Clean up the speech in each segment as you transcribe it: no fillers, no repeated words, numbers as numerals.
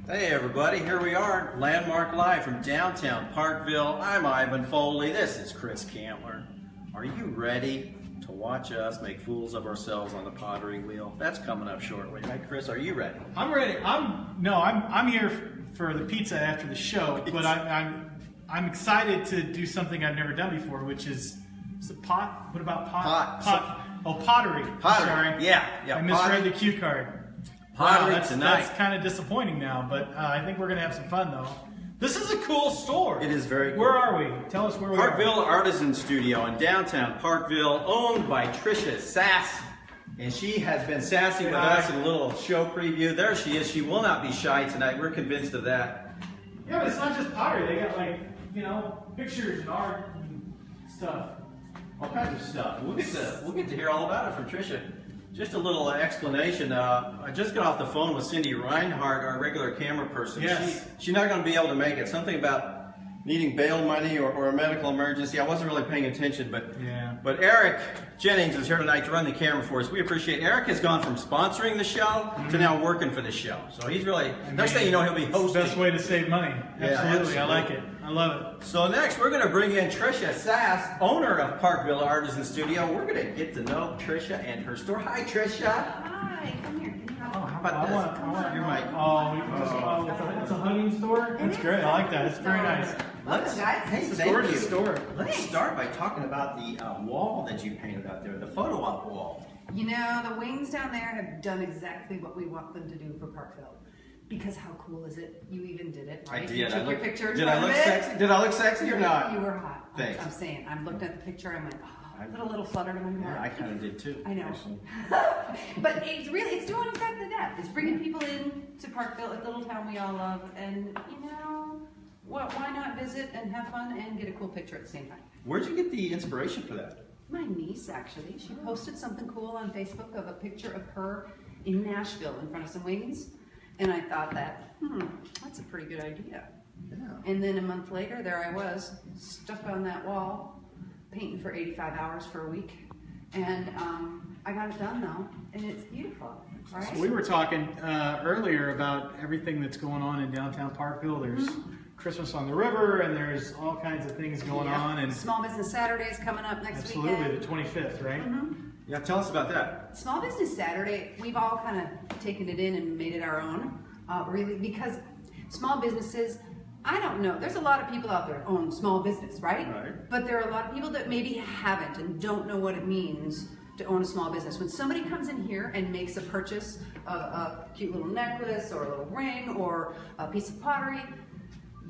Hey everybody, here we are, Landmark Live from downtown Parkville. I'm Ivan Foley, this is Chris Cantler. Are you ready to watch us make fools of ourselves on the pottery wheel? That's coming up shortly, right Chris? Are you ready? I'm ready. I'm here for the pizza after the show, but I'm excited to do something I've never done before, which is the pot. What about pot? Pottery. Pottery. Sorry. Yeah. I misread the cue card. Pottery wow, tonight. That's kind of disappointing now, but I think we're gonna have some fun though. This is a cool store. It is very cool. Where are we? Tell us where we are. Parkville Artisans Studio in downtown Parkville, owned by Tricia Sass. And she has been sassy with us in a little show preview. There she is. She will not be shy tonight. We're convinced of that. Yeah, but it's not just pottery. They got pictures and art and stuff. All kinds of stuff. We'll get to hear all about it from Tricia. Just a little explanation. I just got off the phone with Cindy Reinhardt, our regular camera person. Yes. She's not going to be able to make it. Something about needing bail money or a medical emergency. I wasn't really paying attention, but Eric Jennings is here tonight to run the camera for us. We appreciate it. Eric has gone from sponsoring the show to now working for the show. So he's really, next thing you know, he'll be hosting. It's the best way to save money. Absolutely. I like it. I love it. So next, we're going to bring in Tricia Sass, owner of Parkville Artisans Studio. We're going to get to know Tricia and her store. Hi, Tricia. Hi, come here. Oh, how about this? I want your mic. It's a hugging store? That's great. I like that. It's very nice. Welcome, guys. Hey, Store thank to you. store. Let's start by talking about the wall that you painted out there, the photo op wall. You know, the wings down there have done exactly what we want them to do for Parkville. Because how cool is it? You even did it, right? I did. You took your picture in Did front I look of it. sexy? Did I look sexy or not? You were hot. Thanks. I'm saying. I'm looking at the picture. I'm like, oh, I put a little flutter to my heart. I kind of did too. I know. Actually. But it's doing exactly that. It's bringing people in to Parkville, a little town we all love, and why not visit and have fun and get a cool picture at the same time? Where'd you get the inspiration for that? My niece, actually. She posted something cool on Facebook of a picture of her in Nashville in front of some wings. And I thought that, that's a pretty good idea. Yeah. And then a month later, there I was, stuck on that wall, painting for 85 hours for a week. And I got it done now, and it's beautiful, right? So we were talking earlier about everything that's going on in downtown Parkville. There's Christmas on the River, and there's all kinds of things going on. And Small Business Saturday is coming up next absolutely, weekend. the 25th, right? Yeah, tell us about that. Small Business Saturday, we've all kind of taken it in and made it our own, really, because small businesses, I don't know, there's a lot of people out there that own small business, right? Right. But there are a lot of people that maybe haven't and don't know what it means to own a small business. When somebody comes in here and makes a purchase of a cute little necklace or a little ring or a piece of pottery,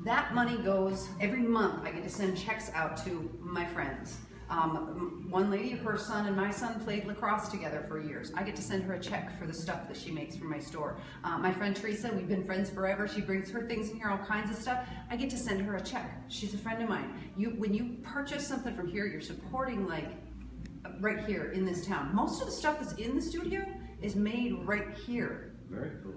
that money goes, every month I get to send checks out to my friends. One lady, her son and my son played lacrosse together for years. I get to send her a check for the stuff that she makes for my store. My friend Teresa, we've been friends forever. She brings her things in here, all kinds of stuff. I get to send her a check. She's a friend of mine. When you purchase something from here, you're supporting right here in this town. Most of the stuff that's in the studio is made right here. Very cool.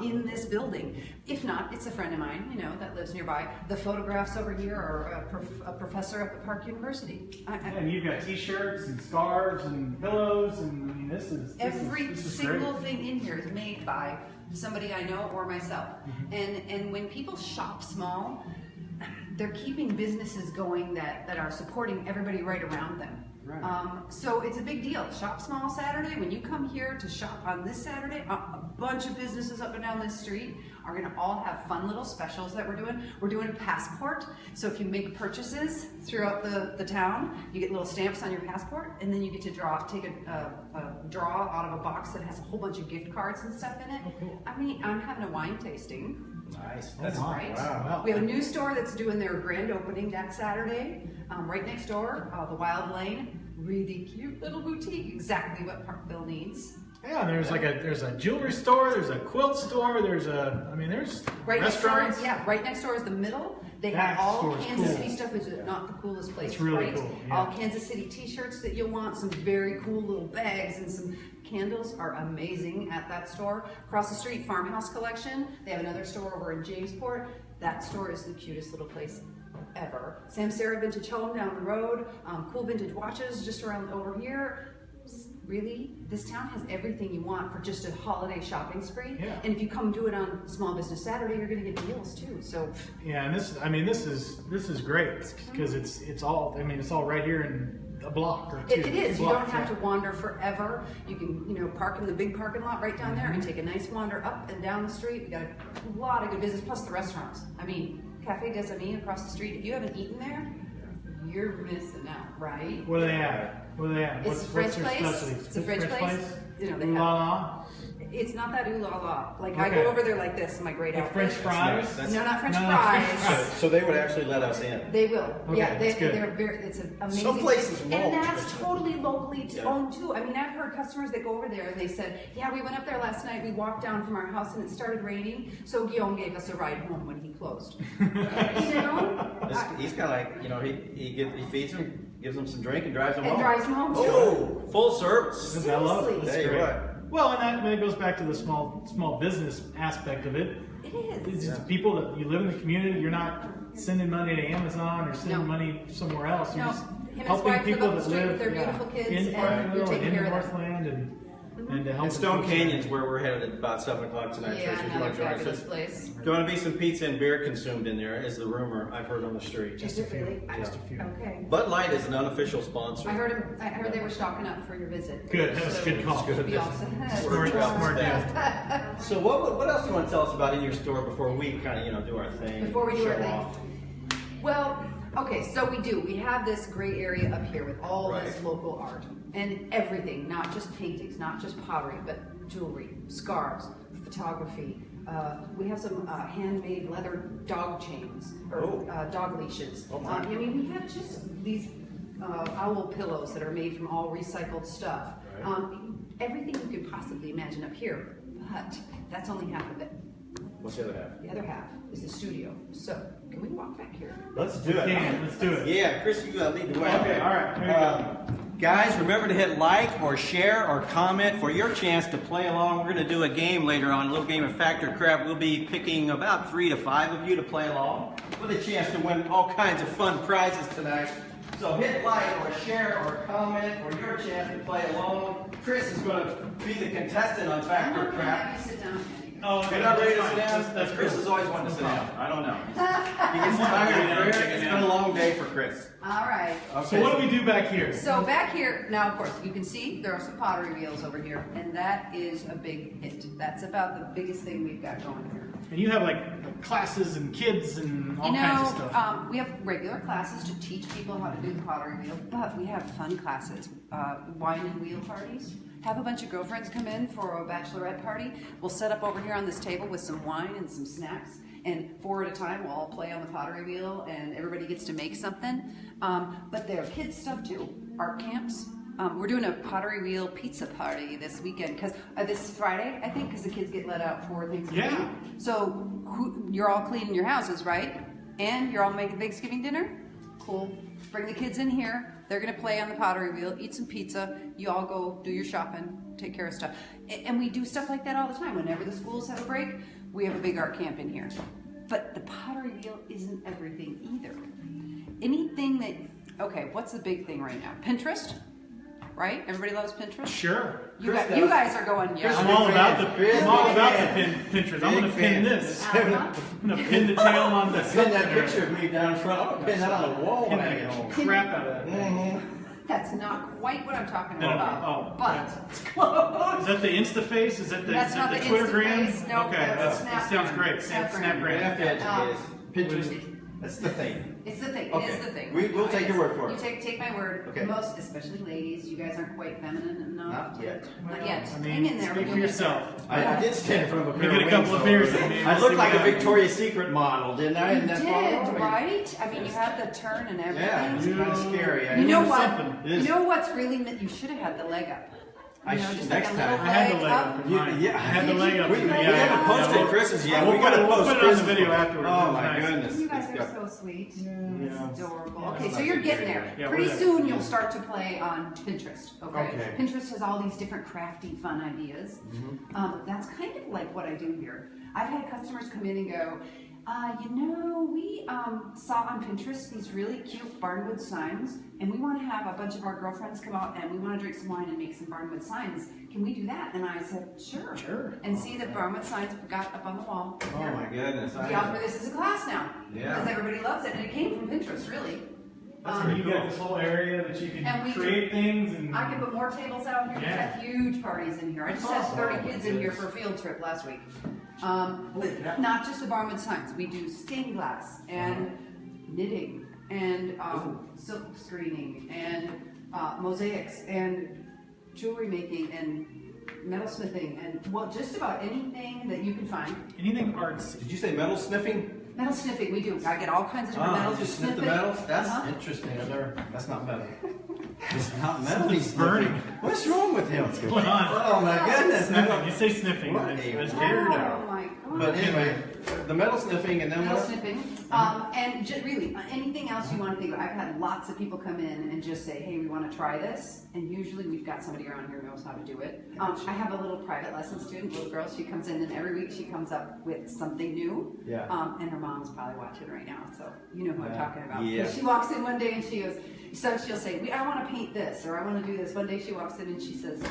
In this building. If not, it's a friend of mine, that lives nearby. The photographs over here are a professor up at Park University. And you've got T-shirts and scarves and pillows, and I mean, Every this is single great. thing in here is made by somebody I know or myself. And when people shop small, they're keeping businesses going that are supporting everybody right around them. Right. So it's a big deal. Shop Small Saturday. When you come here to shop on this Saturday, a bunch of businesses up and down this street are going to all have fun little specials that we're doing. We're doing a passport. So if you make purchases throughout the town, you get little stamps on your passport, and then you get to take a draw out of a box that has a whole bunch of gift cards and stuff in it. Oh, cool. I mean, I'm having a wine tasting. Nice. That's Right. Wow. We have a new store that's doing their grand opening that Saturday, right next door, the Wild Lane. Really cute little boutique, exactly what Parkville needs. Yeah, there's a jewelry store, there's a quilt store, there's Right next door, restaurants. right next door is the Middle. They That have all store's Kansas cool. City stuff, which is not the coolest place. It's really right? cool, yeah. All Kansas City t-shirts that you'll want, some very cool little bags, and some candles are amazing at that store. Across the street, Farmhouse Collection. They have another store over in Jamesport. That store is the cutest little place ever. Sam Sarah Vintage Home down the road. Cool vintage watches just around over here. really, this town has everything you want for just a holiday shopping spree. Yeah. And if you come do it on Small Business Saturday, you're going to get deals too. So Yeah, and this is great because it's all right here in a block or two. it is. You blocks, don't have to wander forever. You can, park in the big parking lot right down there and take a nice wander up and down the street. We got a lot of good business, plus the restaurants. I mean, Cafe des Amis across the street. If you haven't eaten there, you're missing out, right? What do they have? It's a French their place. specialty? It's a French place. They Ooh la la. It's not that ooh la la. Like I Okay. go over there like this in my great Like outfit. French fries? No, not French No, fries. French fries. So they would actually let us in. They will. Okay, Yeah, that's good. they're very. It's an amazing. Some places won't. And that's totally locally Yeah. owned too. I mean, I've heard customers that go over there and they said, "Yeah, we went up there last night. We walked down from our house and it started raining, so Guillaume gave us a ride home when he closed." He's kind of like, he feeds them, gives them some drink, and drives them And home. drives them home. Oh, full service. I love it. Seriously. That's Tell you great. what. Well, and that goes back to the small business aspect of it. It It's is. just people that you live in the community. You're not sending money to Amazon or sending No. money somewhere else. You're No. just Him and his helping wife live people up the that street live with their beautiful kids, in and you're Parkville taking in care the of them. Northland and to help And the Stone folks Canyon's where we're headed at about 7 o'clock tonight. Yeah, Trish, if you another want to join us. fabulous place. Going to be some pizza and beer consumed in there, is the rumor I've heard on the street. Is it really? Just a few. Okay. Bud Light is an unofficial sponsor. I heard they were stocking up for your visit. Good. That was a good call. Should be awesome. Smart deal. So what else do you want to tell us about in your store before we kind of do our thing? Before we do show our thing. off? Well, okay, so we do. We have this gray area up here with all this Right. local art and everything, not just paintings, not just pottery, but jewelry, scarves, photography. We have some handmade leather dog chains or dog leashes. Oh, my. I mean, we have just these owl pillows that are made from all recycled stuff. Right. Everything you can possibly imagine up here, but that's only half of it. What's the other half? The other half is the studio. So, can we walk back here? Let's do it. Let's do it. Yeah, Chris, you lead the way. Okay, all right. Here we go. Guys, remember to hit like or share or comment for your chance to play along. We're going to do a game later on, a little game of Fact or Crap. We'll be picking about 3 to 5 of you to play along with a chance to win all kinds of fun prizes tonight. So hit like or share or comment for your chance to play along. Chris is going to be the contestant on Fact or I'm not gonna Crap. have you sit down. Oh, okay. You're not ready to That's sit fine. down? That's Chris cool. has always wanted to sit No down. problem. I don't know. He gets tired. It's been a long day for Chris. All right. So what do we do back here? So back here, now of course, you can see there are some pottery wheels over here, and that is a big hit. That's about the biggest thing we've got going here. And you have like classes and kids and all kinds of stuff. We have regular classes to teach people how to do the pottery wheel, but we have fun classes, wine and wheel parties. Have a bunch of girlfriends come in for a bachelorette party. We'll set up over here on this table with some wine and some snacks, and 4 at a time we'll all play on the pottery wheel, and everybody gets to make something. But there are kids stuff too, art camps. We're doing a pottery wheel pizza party this weekend, because this Friday, I think, because the kids get let out for Thanksgiving. Yeah. So you're all cleaning your houses, right? And you're all making Thanksgiving dinner? Cool. Bring the kids in here. They're going to play on the pottery wheel, eat some pizza. You all go do your shopping, take care of stuff. And we do stuff like that all the time. Whenever the schools have a break, we have a big art camp in here. But the pottery wheel isn't everything either. Anything that, okay, what's the big thing right now? Pinterest, right? Everybody loves Pinterest? Sure. You guys are going, yeah. I'm all about the Pinterest. I'm going to pin this. Uh-huh. I'm going to pin the tail on the Pin that picture of me down front. I'm going to pin that on the wall when I get home. crap out of that thing. That's not quite what I'm talking No, about. oh, but it's close. Is that the Instaface? Is that the, That's is not that the the Twittergram? Instaface. No, Okay, that's that sounds Snapgram. great. Snapgram. We have to Snapgram. educate us. Pinterest. That's the thing. It's the thing. Okay. It is the thing. We'll take your word for it. You take my word. Okay. Most, especially ladies, you guys aren't quite feminine enough. Not yet. Not yet. I mean, Hang in there. speak We're for doing yourself. I did stand in front of a We pair get of a couple wings, of beers though. in me. I Let's looked see like what a happens. Victoria's Secret model, didn't I? You And that's did, all right. right? I mean, you had the turn and everything. Yeah, it's kind of scary. You know It was what? something. You know what's really? You should have had the leg up. I You know, should- just next like a time. little I had the leg up. up in mine. Yeah, I had the Did leg you? up. We in mine. haven't posted we'll- Chris's yet. We'll We gotta put post it on Chris's the video before. afterwards. Oh That's my nice. goodness. You guys It's are got- so sweet. Yeah. It's adorable. Yeah, Okay, that's so not you're good getting here. there. Yeah, Pretty we're there. soon you'll start to play on Pinterest. Okay. Okay. Pinterest has all these different crafty, fun ideas. That's kind of like what I do here. I've had customers come in and go, We saw on Pinterest these really cute barnwood signs, and we want to have a bunch of our girlfriends come out and we want to drink some wine and make some barnwood signs. Can we do that? And I said, sure. Sure. And see the barnwood signs we got up on the wall. Oh my goodness. We offer this as a class now. Yeah. Because everybody loves it, and it came from Pinterest, really. That's where you got this whole area that you And can we create things. And I can put more tables out here. Yeah. We've got huge parties in here. I just had 30 kids in here for a field trip last week. Not just the barnwood signs. We do stained glass and knitting and silk screening and mosaics and jewelry making and metalsmithing and just about anything that you can find. anything artsy. Did you say metal sniffing? Metal sniffing, we do. I get all kinds of different metals. You We sniff the it. metals? That's Uh-huh. interesting. That's not metal. It's not metal. He's burning. sniffing. What's wrong with him? What's going on? Oh my goodness. Sniffing. You say sniffing. What It's a- catered Oh out. my god. But anyway, the metal sniffing and then Metal what? sniffing, and really anything else you want to think of. I've had lots of people come in and just say, "Hey, we want to try this," and usually we've got somebody around here who knows how to do it. I have a little private lesson student, little girl. She comes in and every week she comes up with something new. Yeah. And her mom's probably watching right now, so you know who I'm Yeah. talking about. Yeah. She walks in one day and she goes, so she'll say, "I want to paint this," or "I want to do this." One day she walks in and she says,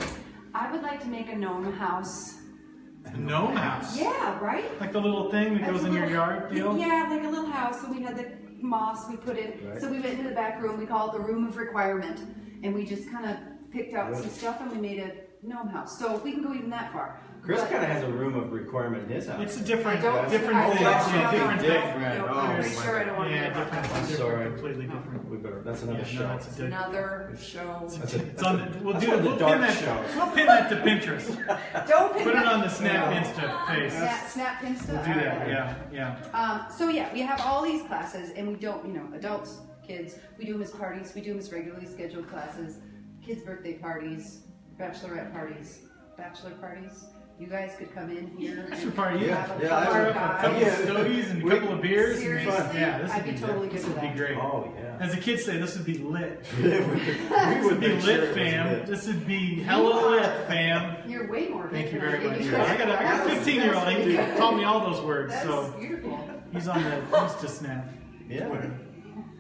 "I would like to make a gnome house." A gnome house. Yeah, right. Like the little thing that That's goes a in your little- yard deal? Yeah, like a little house. So we had the moss we put in. Right. So we went into the back room. We call it the room of requirement, and we just kind of picked out some stuff and we made a gnome house. So we can go even that far. Chris But kind of has a room of requirement in his house. It's a different, I don't- different I thing. don't- that's Yeah, something different. No, Oh, I'm pretty my sure I don't want to Yeah, hear about different, that. I'm different, sorry. completely different. We better. That's another Yeah, show. no, it's a different. Another show. It's on the, we'll That's do one of the we'll dark pin that, shows. We'll pin that to Pinterest. Don't pick Put it that- on the Snap No. Insta face. Snap Insta. We'll do that, yeah. So yeah, we have all these classes, and we don't, adults, kids, we do them as parties, we do them as regularly scheduled classes, kids' birthday parties, bachelorette parties, bachelor parties. You guys could come in here. Bachelor and party, yeah. have a Yeah, couple Fire of up a guys. couple Yeah. of stogies and a couple of beers. and Seriously, yeah, this I'd would be totally good this with would be that. great. Oh yeah. As the kids say, this would be lit. we This would be make sure it lit, was fam. lit. This would be hella lit, fam. You're way more. Thank you than very I much. gave I got That a was- 15-year-old. that's He really taught me good. all those words, That's so beautiful. he's on the Insta Snap Yeah.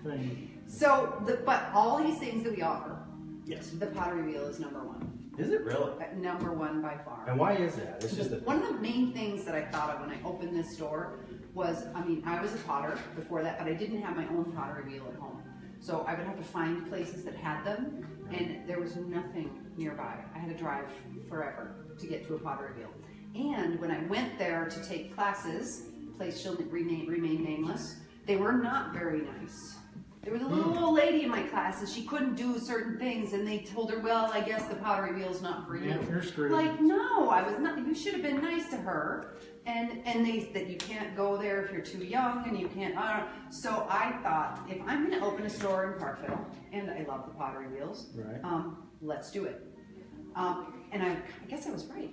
thing. So, but all these things that we offer, Yes. the pottery wheel is number one. Is it really? Number one by far. And why is that? It's just that. One of the main things that I thought of when I opened this store was, I was a potter before that, but I didn't have my own pottery wheel at home. So I would have to find places that had them, and there was nothing nearby. I had to drive forever to get to a pottery wheel. And when I went there to take classes, place shall remain nameless, they were not very nice. There was a little old lady in my class and she couldn't do certain things, and they told her, "Well, I guess the pottery wheel's not for you." Yeah, you're screwed. Like, no, I was not. You should have been nice to her, and that you can't go there if you're too young, and you can't. So I thought, if I'm going to open a store in Parkville, and I love the pottery wheels, Right. let's do it. And I guess I was right.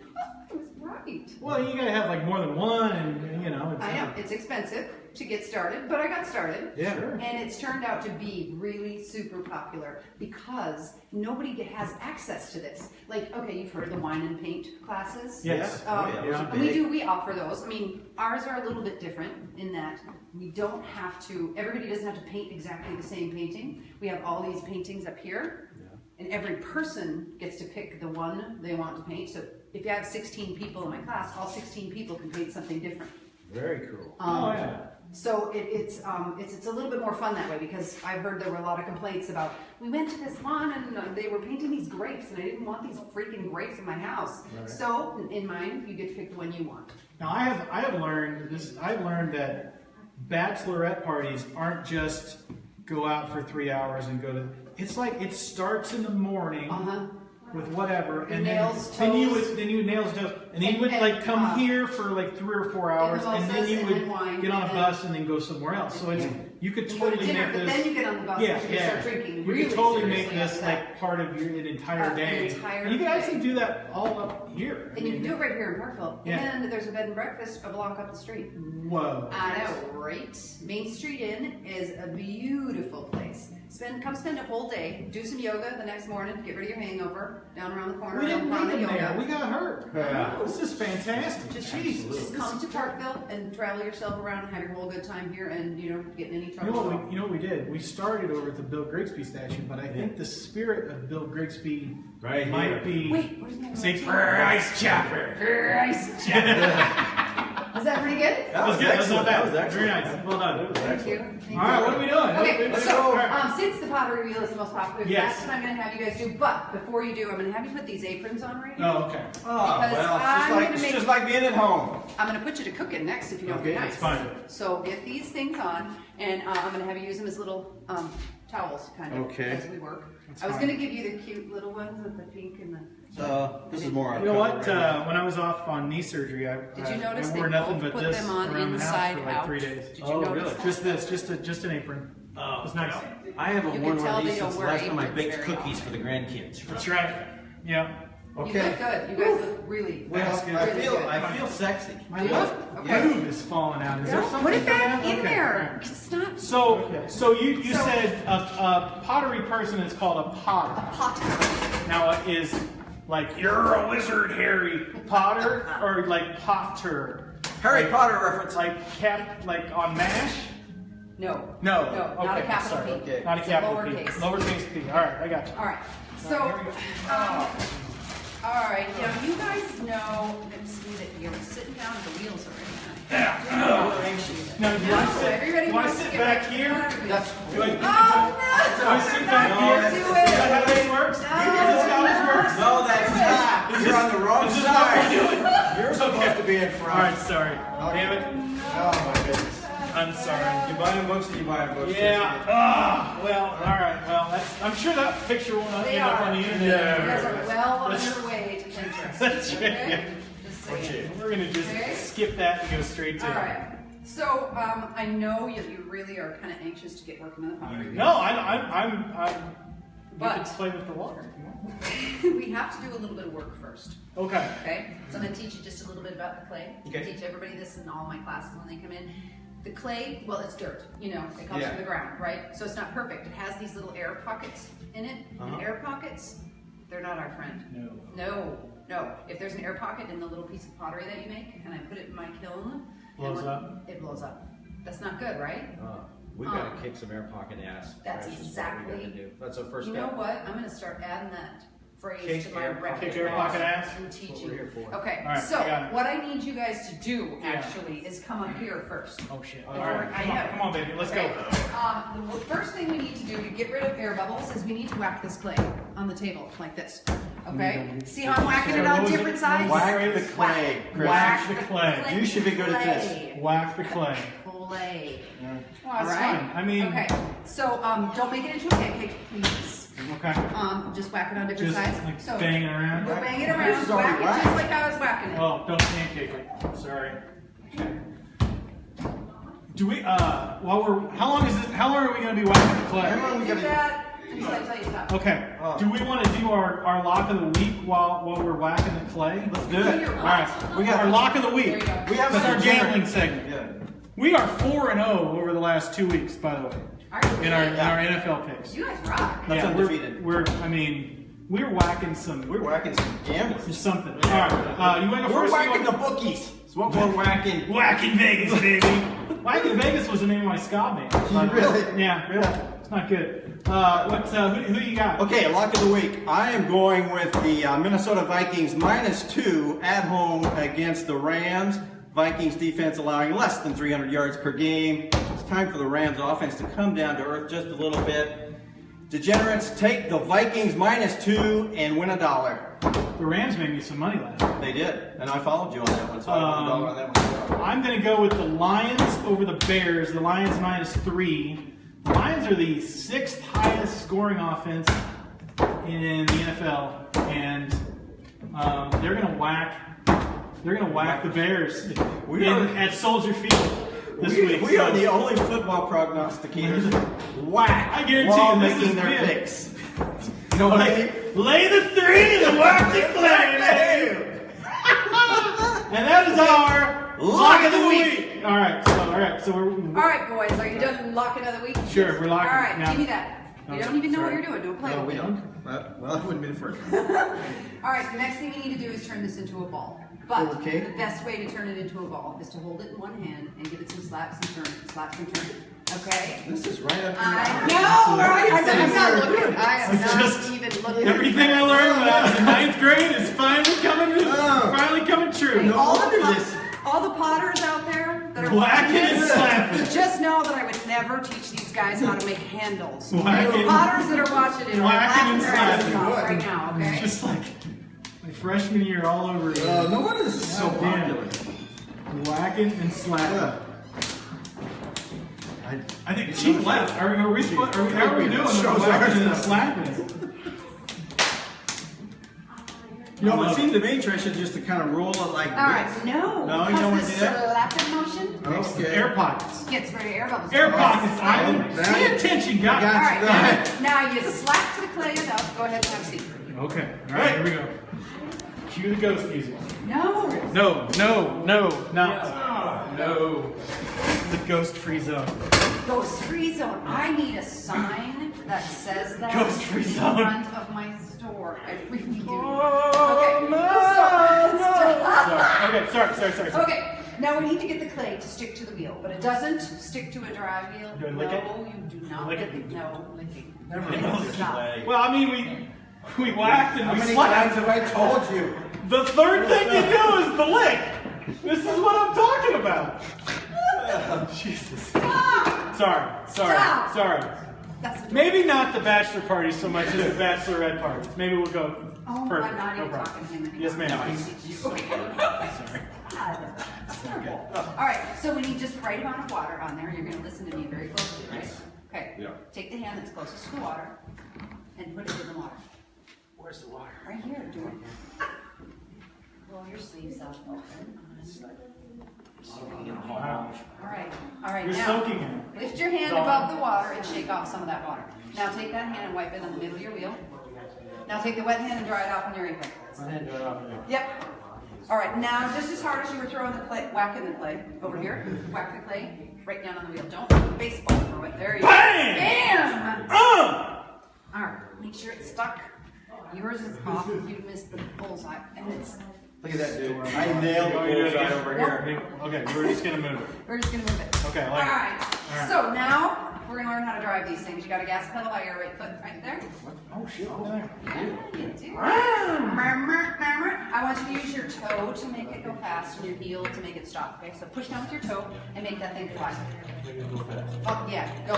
I was right. Well, you gotta have like more than one, and It's, I know it's expensive to get started, but I got started. Yeah. Sure. And it's turned out to be really super popular because nobody has access to this. Like, okay, you've heard of the wine and paint classes? Yes. Oh, yeah. Yeah. And we offer those. Ours are a little bit different in that we don't have to, everybody doesn't have to paint exactly the same painting. We have all these paintings up here, and every person gets to pick the one they want to paint. So if you have 16 people in my class, all 16 people can paint something different. Very cool. Oh yeah. So it's a little bit more fun that way, because I've heard there were a lot of complaints about, we went to this lawn and they were painting these grapes and I didn't want these freaking grapes in my house. Right. So in mine, you get to pick the one you want. Now I have learned this. I've learned that bachelorette parties aren't just go out for 3 hours and go to. It's like it starts in the morning. With whatever, and nails, then you toes. would nails, toes, and then you would And- like come here for like 3 or 4 hours, and then mimosas you and would then wine, get on a and bus and then go somewhere else. So it's you could You go to totally dinner, make but this. then you get on the bus Yeah, and you yeah. start drinking. You really could totally make seriously this after that. like part of an entire An day. entire And you can day. actually do that all up here. And you can do it right here in Parkville. Yeah. And there's a bed and breakfast a block up the street. Whoa. I know, right? Main Street Inn is a beautiful place. Come spend a whole day, do some yoga the next morning, get rid of your hangover, down around the corner. We didn't prana make them yoga. there. We got hurt. Yeah. this is fantastic. Just come to Parkville and travel yourself around and have your whole good time here, and get in any trouble. You know what we did? We started over at the Bill Grigsby statue, but I think the spirit of Bill Grigsby might be. Wait, where's my St. Ice Chopper. Ice Chopper. Was that pretty good? That was good. excellent. That was That was very excellent. nice. Well done. Thank you. All right, what are we doing? Okay, Let's so go. since the pottery wheel is the most popular, Yes. that's what I'm going to have you guys do. But before you do, I'm going to have you put these aprons on right Oh, now. okay. Oh, Because well, it's just like being at home. I'm going to put you to cooking next if you don't Okay, be nice. that's fine. So get these things on, and I'm going to have you use them as little towels, kind of, Okay. as we work. That's I was fine. going to give you the cute little ones with the pink and the. This is more. You know what? When I was off on knee surgery, I notice wore they nothing both but put this them on around the house inside for like out? 3 days. Did you notice that? Just this, just an apron. Oh, It's nice. I haven't You worn can one tell of they these don't since the wear last time I aprons baked very cookies for the grandkids. That's right. Yeah. You Okay. look good. You guys look really, Well, really good. I feel sexy. My left Okay. boob is falling out. Is there No, something put it for back that? in Okay. there. It's not So you So- said a pottery person is called a potter. hot. Now is like you're a wizard, Harry Potter, or like Potter, Harry Potter reference. like on MASH? No. No. No, not a Okay, capital sorry. P. Okay. Not a It's capital P. lowercase. Lowercase P. All right, I got you. All right. So, All right, here we go. all right. Now you guys know. Let's see that you're sitting down at the wheels already. Now, do No, I sit, everybody do I wants to sit get back back here? That's Do I, Oh do I no! sit back No, here? do Is it. that how this works? No. Is this how this works? no, that's not. You're on the wrong Is this what side. we're doing? You're supposed to be in front. All right, sorry. Damn it. Oh my goodness. I'm sorry. You buy them books and you buy them books. Yeah. Ah. Well. All right. Well, I'm sure that picture will not They end up are. on the You internet. guys are well on That's- your way to Pinterest. That's right, Okay? yeah. Just saying. We're gonna just Okay. skip that and go straight to. All right. So I know you really are kind of anxious to get working on the pottery. No, I'm. But- You can play with the water if you want. We have to do a little bit of work first. Okay. Okay, so I'm going to teach you just a little bit about the clay. Okay. I teach everybody this in all my classes when they come in. The clay, well, it's dirt. It comes Yeah. from the ground, right? So it's not perfect. It has these little air pockets in it. And air pockets, they're not our friend. No. If there's an air pocket in the little piece of pottery that you make, and I put it in my kiln, Blows up? It blows up. That's not good, right? We gotta kick some air pocket ass. That's just what we exactly- gotta do. That's our first You step. know what? I'm going to start adding that phrase Kick to my air pocket. repertoire. Kick air pocket ass? And That's what teaching. we're here for. Okay, All right, so I got it. what I need you guys to do Yeah. actually is come up here first. Oh shit. All Before right. I Come on, know. come on, baby. Let's Okay. go. The first thing we need to do to get rid of air bubbles is we need to whack this clay on the table like this. Okay? See how I'm whacking it What on was it? different sides? Whack the clay, Chris. Whack the clay. You should be good at this. Clay. Whack the clay. Clay. Well, All that's right? fine. I mean, Okay. So don't make it into a pancake, please. okay. Just whack it on different Just sides. like So banging around. we'll bang it This around, is already whack it whacked. just like I was whacking it. Oh, don't pancake it. I'm sorry. Do we? How long is this? How long are we going to be whacking the clay? How long we Do gotta- that until I tell you to stop. Okay. Oh. Do we want to do our lock of the week while we're whacking the clay? Let's do Do it. your All right. what? We got our lock of the There week. you go. We have That's our some gambling segment. Yeah. We are 4-0 over the last 2 weeks, by the way, Are you in our really? NFL picks. You guys rock. That's Yeah, undefeated. we're whacking some. We're whacking some gamblers. There's something. All right. You want to go We're first? whacking the bookies. It's what we're whacking. Whacking Vegas, baby. Whacking Vegas was the name of my ska band. Really? Yeah. Really? It's not good. Who you got? Okay, lock of the week. I am going with the Minnesota Vikings -2 at home against the Rams. Vikings defense allowing less than 300 yards per game. It's time for the Rams offense to come down to earth just a little bit. Degenerates, take the Vikings -2 and win $1. The Rams made me some money last night. They did, and I followed you on that one, so I won $1 on that one as well. I'm going to go with the Lions over the Bears. The Lions -3. The Lions are the 6th highest scoring offense in the NFL, and they're going to whack. They're going to whack the Bears at Soldier Field this week. We are the only football prognosticators. Whack! I guarantee while you this making is their good. picks. You know what I mean? Lay the 3 and whack the clay, baby. And that is our Lock of the week. All right, so we're All right, boys, are you done locking of the week? Sure, we're locking. All right, Yeah. give me that. You don't even know what you're doing. Don't play No, with we it. don't. Well, that wouldn't be the first. All right, the next thing you need to do is turn this into a ball. But Okay. the best way to turn it into a ball is to hold it in one hand and give it some slaps and turns, slaps and turns. Okay? This is right up I know, right? I'm not looking. I am not Just even looking. Everything I learned when I was in 9th grade is finally coming true. Hey, all wonder the this- all the potters out there that are Whacking watching and this, slapping. just know that I would never teach these guys how to make handles. Whacking- The potters that are watching it are whacking and laughing their asses slapping. off right now, okay? Just like my freshman year all over again. No wonder this is so Goddamn. popular. Whacking and slapping. Yeah. I think Chief left. Are we how are we doing with the Shows whacking and ours. slapping? You know, it seemed to me, Tricia, just to kind of roll it like All right, this. no, No, you don't want because to the do that? slapping motion Okay. Air pockets. gets rid of air bubbles. Air pockets. Now Pay you- attention, got guys. All right, Go ahead. now you slap to the clay enough. Go ahead and have a seat. Okay. All right. Here we go. Cue the ghost music. No. No. The ghost free zone. Ghost free zone. I need a sign that says that Ghost free in zone. front of my store. I really do. Oh, Okay. Sorry. Okay. Now we need to get the clay to stick to the wheel, but it doesn't stick to a dry wheel. Do I lick it? No, you do not Lick it? No, licking. Never Stop. Well, I mean, we whacked and How we many slapped. times have I told you? The third thing you do is the lick. This is what I'm talking about. Jesus. Stop. Stop. Sorry. That's a Maybe not the bachelor party so much as the bachelorette parties. Maybe we'll go. Oh, Perfect. I'm not No even problem. talking to him anymore. Yes, ma'am. Sorry. God, that's terrible. All right, so we need just the right amount of water on there. You're going to listen to me very closely, right? Okay. Yeah. Take the hand that's closest to the water and put it in the water. Where's the water? Right here. Do it. Roll your sleeves up. Open. Wow. All right. You're Now, soaking it. lift your hand above the water and shake off some of that water. Now take that hand and wipe it on the middle of your wheel. Now take the wet hand and dry it off on your apron. Yep. All right, now just as hard as you were throwing the clay, whacking the clay over here, whack the clay right down on the wheel. Don't baseball throw it. There you go. Bam! Bam! All right, make sure it's stuck. Yours is off. You missed the bullseye, and it's. Look at that, dude. I nailed the bullseye over here. Okay, we're just gonna move it. We're just gonna move it. Okay, I All like it. right. So now we're gonna learn how to drive these things. You got a gas pedal by your right foot right there. Oh shit, over there. Yeah, you do. I want you to use your toe to make it go fast and your heel to make it stop. Okay, so push down with your toe and make that thing fly. Oh yeah, go.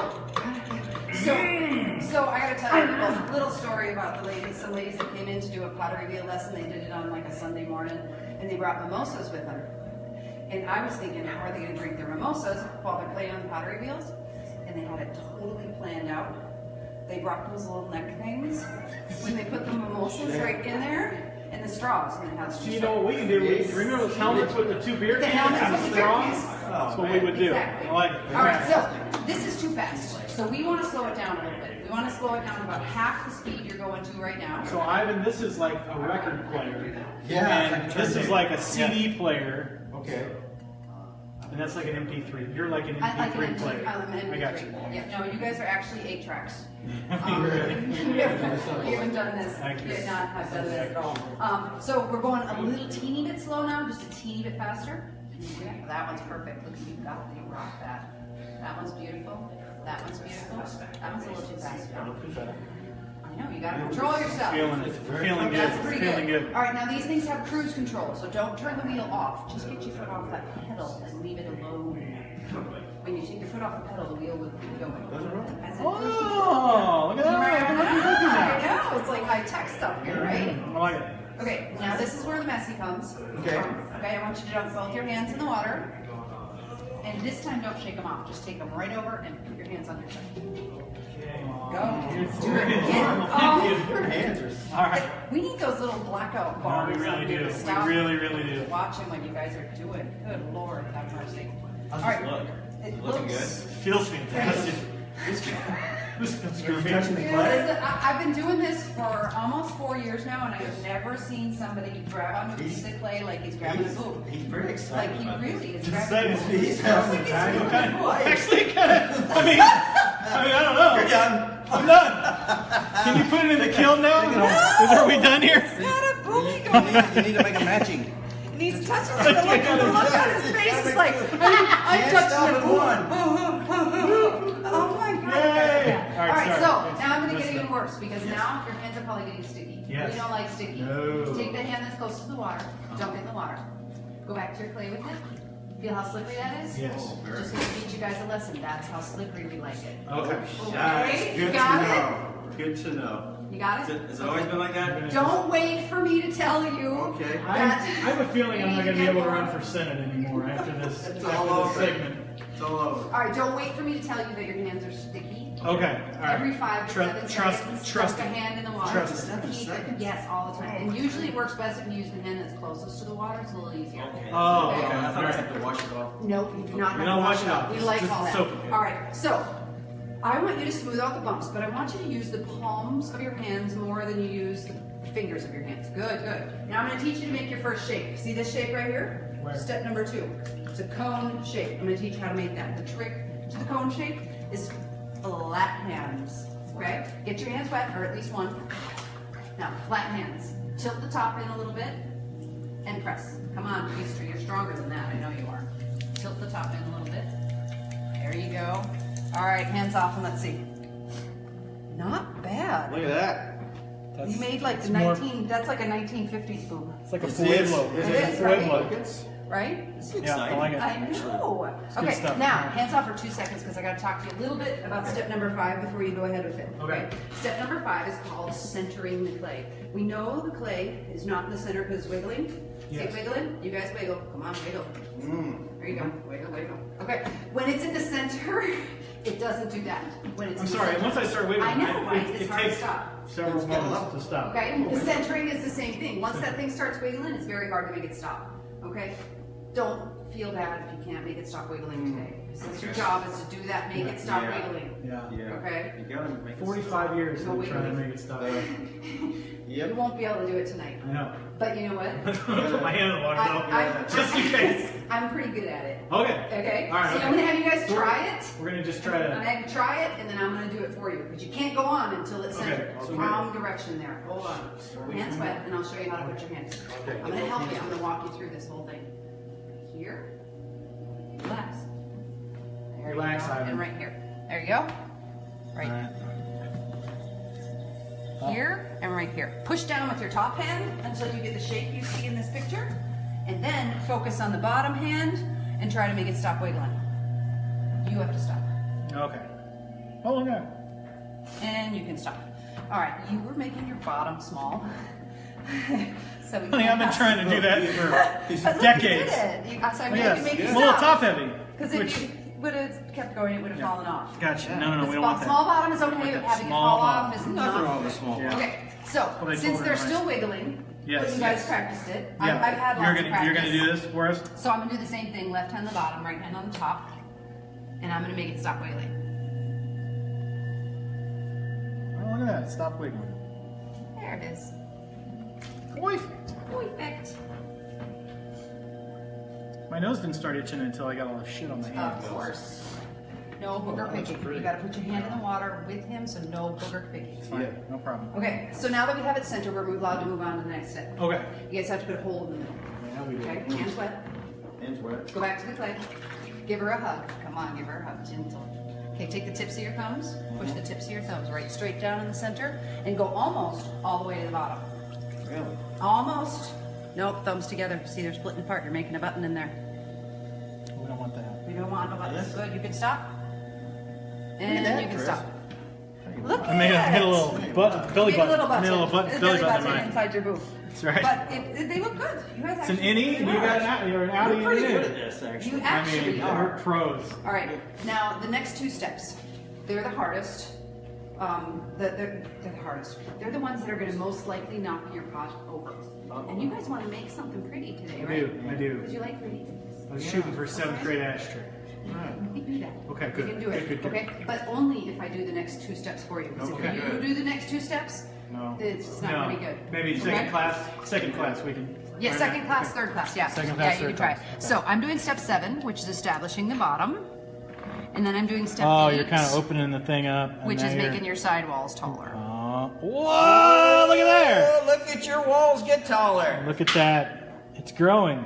So I gotta tell you a little story about the ladies. Some ladies that came in to do a pottery wheel lesson. They did it on like a Sunday morning, and they brought mimosas with them. And I was thinking, how are they gonna drink their mimosas while they're playing on the pottery wheels? And they had it totally planned out. They brought those little neck things when they put the mimosas right in there and the straws. And it has So you know what we can do? We remember those helmets with the 2 beer The cans helmets and with the the beer straws? cans. That's what we would do. Exactly. I like it. All right, so this is too fast. So we want to slow it down a little bit. We want to slow it down about half the speed you're going to right now. So Ivan, this is like a record player. Yeah, And it's like a this is turntable. like a CD player. Okay. And that's like an MP3. You're like an I like an MP3 player. I'm an MP3. I got you. Yeah, no, you guys are actually 8 tracks. Really? You haven't done this. Thank you. You have not have done this at all. So we're going a little teeny bit slow now, just a teeny bit faster. Yeah, that one's perfect. Look, you got the rock that. That one's beautiful. That one's beautiful. That one's a little too fast. I know, you gotta control yourself. Feeling it. Feeling good. That's pretty Feeling good. good. All right, now these things have cruise control, so don't turn the wheel off. Just get your foot off that pedal and leave it alone. When you take your foot off the pedal, the wheel will keep going. As in cruise control. Oh, look at that. Look at that. I know, it's like high-tech stuff here, right? I like it. Okay, now this is where the messy comes. Okay. Okay, I want you to dunk both your hands in the water. And this time, don't shake them off. Just take them right over and put your hands on your chest. Go. Do it again. Oh. Your hands are. All right. We need those little blackout No, bars. we really up here do. to stop We really do. watching what you guys are doing. Good Lord, have mercy. How's All this right. look? It Looking looks. Feels fantastic. This feels Are you great. touching the Yeah, clay? listen, I've been doing this for almost 4 years now, and I've never seen somebody grab onto a piece of clay like he's grabbing a boob. He's very excited. Like he about really is Just grabbing. saying. He's having It's time. really good. Actually, kind of. I mean, I don't know. You're done. I'm done. Can you put it in the kiln now? Are we done here? He's got a boogie going. You need to make a matching. And he's touching it. The look on his face is like, I'm touching it. Oh my God. Yay. All right, sorry. so now I'm going to get even worse because now your hands are probably getting sticky. Yes. We don't like sticky. No. Take the hand that's closest to the water, dump it in the water. Go back to your clay with it. Feel how slippery that is? Yes. Just going to teach you guys a lesson. That's how slippery we like it. Okay. Okay, you Good to got know. Good to know. it? You got it? Has it always been like that? Don't wait for me to tell you. Okay. I have a feeling I'm not going to be able to run for Senate anymore after this, segment. It's all over. All right, don't wait for me to tell you that your hands are sticky. Okay. All right. Every 5 to 7 seconds, trust dump a me. hand in the water. Trust me. 7 Keep it- seconds? Yes, all the time. And usually it works best if you use the hand that's closest to the water. It's a little easier. Okay. Oh, okay. I thought I have to wash it off. Nope, you do not have We to don't wash wash it it off. off. We Just- like just all that. soap it. All right, so I want you to smooth out the bumps, but I want you to use the palms of your hands more than you use the fingers of your hands. Good, good. Now I'm going to teach you to make your first shape. See this shape right here? Where? Step number 2. It's a cone shape. I'm going to teach you how to make that. The trick to the cone shape is flat hands. Okay? Get your hands wet, or at least one. Now, flat hands. Tilt the top in a little bit and press. Come on, Easter, you're stronger than that. I know you are. Tilt the top in a little bit. There you go. All right, hands off and let's see. Not bad. Look at that. You made like the more- 19, that's like a 1950s boom, It's like a It Pueblo. is. It is, Pueblo. right? It's Yeah, I like it. I know. good Okay, stuff. now hands off for 2 seconds because I got to talk to you a little bit about step number 5 before you go ahead with it. Okay. Step number 5 is called centering the clay. We know the clay is not in the center because it's wiggling. Yes. Say wiggling. You guys wiggle. Come on, wiggle. There you go. Wiggle, wiggle. Okay. When it's in the center, it doesn't do that. When it's I'm in the sorry. center. Once I start wiggling, I know, right? It's it hard to takes stop. several It's getting moments to stop. Okay, the centering is the same thing. Once that thing starts wiggling, it's very hard to make it stop. Okay? Don't feel bad if you can't make it stop wiggling today. Since your job is to do that, make it stop Yeah. wiggling. Yeah. Yeah. Okay. You gotta make it 45 years No I'm wiggling. trying to make it stop. You Yep. won't be able to do it tonight. I know. But you know what? Put my hand in the water though. Just in case. I'm pretty good at it. Okay. Okay? All right. So okay. I'm gonna have you guys try it. We're gonna just try I'm to. gonna have you try it, and then I'm gonna do it for you. But you can't go on until it's Okay, centered. okay. Wrong direction there. Hold on. Hands wet, and I'll show you how to put your hands. Okay. I'm gonna help you. I'm gonna walk you through this whole thing. Here. Relax. There you Relax, go. Ivan. And right here. There you go. Right here and right here. Push down with your top hand until you get the shape you see in this picture, and then focus on the bottom hand and try to make it stop wiggling. You have to stop. Okay. Oh, okay. And you can stop. All right, you were making your bottom small. So we Honey, I've been trying to do that for decades. So Yes. make It's a little top heavy. Because if you would have kept going, it would have fallen off. Gotcha. Yeah. No, no, no, we don't want Small that. bottom is okay, that but having it small fall off bottom. is Nothing wrong not. with small. Yeah. Okay, so what I since told her they're in high still school. wiggling, Yes, but you guys yes. practiced it. Yeah. I've had lots of practice. You're gonna do this for us? So I'm gonna do the same thing, left hand on the bottom, right hand on the top, and I'm gonna make it stop wiggling. Oh, look at that. Stop wiggling. There it is. Perfect. Perfect. My nose didn't start itching until I got all the shit on my hand. Of course. No booger picking. You gotta put your hand in the water with him, so no booger picking. Fine. Yeah. No problem. Okay, so now that we have it centered, we're allowed to move on to the next step. Okay. You guys have to put a hole in the middle. Yeah, we do. Okay, hands wet. Hands wet. Go back to the clay. Give her a hug. Come on, give her a hug. Gentle. Okay, take the tips of your thumbs. Push the tips of your thumbs right straight down in the center and go almost all the way to the bottom. Really? Almost. Nope, thumbs together. See, they're splitting apart. You're making a button in there. We don't want that. We don't want a button. Yes. Good. You can stop. Look And at that, you can Chris. stop. Look I made at a little belly Made a button. little button. Made a little A belly button in mine. inside your boob. That's right. But they look good. You guys It's an actually innie, did and you well. got an out. You're an outie. We're pretty and good an at innie. this, You actually. actually we're are. pros. All right. Now the next 2 steps, they're the hardest. They're the hardest. They're the ones that are going to most likely knock your pot over. And you guys want to make something pretty today, I right? do. I do. Would you like pretty? I was shooting for 7th grade ashtray. You can do that. Okay, good. You can do it. Good, good, good. Okay, but only if I do the next 2 steps for you. Because Okay. if you do the next 2 steps, No. it's not No. going to be good. Maybe Okay? second class. Second class. We can. Yeah, right second now. class, Okay. third class, yeah. Second Yeah, class, you can third try class. it. Okay. So I'm doing step 7, which is establishing the bottom. And then I'm doing step 8. Oh, you're kind of opening the thing up. And which now is you're- making your sidewalls taller. Whoa! Look at there! Oh, look at your walls get taller. Look at that. It's growing.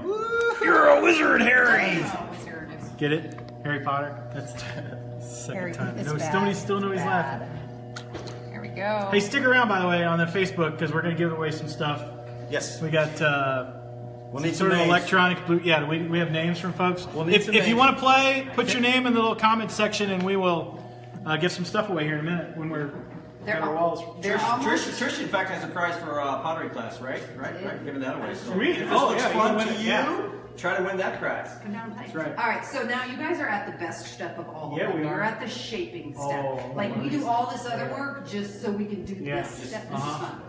You're a wizard, Harry! Wizard is Get it? Harry Potter? That's the second Harry, time. it's No, bad. somebody still knows he's Bad. laughing. Here we go. Hey, stick around, by the way, on the Facebook, because we're going to give away some stuff. Yes. We got We'll need sort some of names. electronic blue. Yeah, we have names from folks. We'll need If some you names. want to play, put your name in the little comment section, and we will give some stuff away here in a minute when we're They're at our al- walls. they're almost- Trish, in fact, has a prize for pottery class, right? Right. Giving that away. So Sweet. if this Oh, looks yeah, you fun can win to it, you, yeah. try to win that prize. Come down and play. That's right. All right, so now you guys are at the best step of all. Yeah, we You're are. at the shaping step. Oh, like we nice. do all this other work just so we can do Yeah. this step. This Uh-huh. is fun.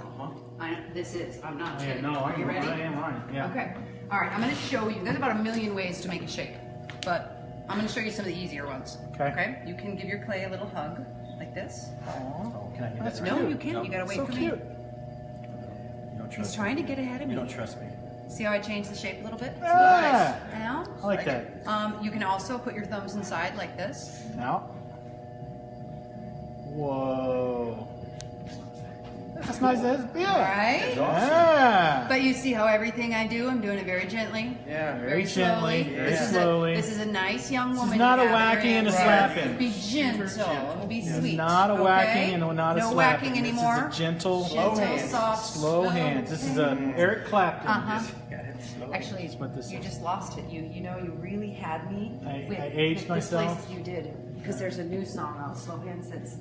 I know, this is. I'm not Yeah, kidding. no, Are you ready? I am on. Yeah. Okay. All right, I'm going to show you. There's about a million ways to make a shape, but I'm going to show you some of the easier ones. Okay. Okay. You can give your clay a little hug, like this. Oh, can I get That's that? No, cute. you can't. You got to wait So for cute. me. You don't He's trust me. trying to get ahead of You me. don't trust me. See how I changed the shape a little bit? Ah, Now, I like that. you can also put your thumbs inside like this. Now. Whoa. That's nice. That's big. Right? Yeah. But you see how everything I do, I'm doing it very gently. Yeah, Very gently, very This is slowly. this is a nice young This woman. is not you a have in your whacking and a hands. slapping. Be gentle and be It's sweet. not a okay? whacking and not a no slapping. whacking This anymore. is a gentle, Gentle, soft, slow hands. This is a Eric Clapton. Actually, That's what this you is. just lost it. You know you really had me. I with aged the myself. places you did because there's a new song out, Slow Hands, that's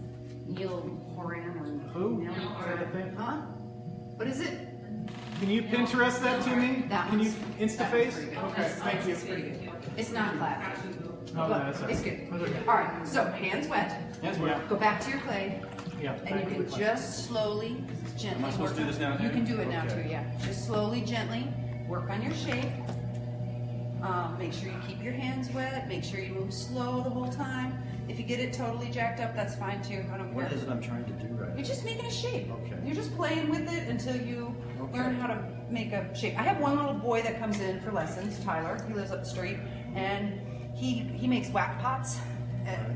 Neil Horan or Who? Neil Is that a Horan. thing? Huh? What is it? Can you Pinterest that to me? That Can you one's- Instaface? that one's pretty good. Okay, thank you. It's pretty good. It's not clapping. Oh, no, that's all right. It's good. That's okay. All right, so hands wet. Hands Yeah. wet. Go back to your clay, Yeah. and you can just slowly, gently. Am I supposed to do this now, You Danny? can do it now Okay. too. Yeah. Just slowly, gently work on your shape. Make sure you keep your hands wet. Make sure you move slow the whole time. If you get it totally jacked up, that's fine too. I don't care. What is it I'm trying to do right You're just making a shape. Okay. You're just playing with it until you Okay. learn how to make a shape. I have one little boy that comes in for lessons, Tyler. He lives up the street, and he makes whack pots.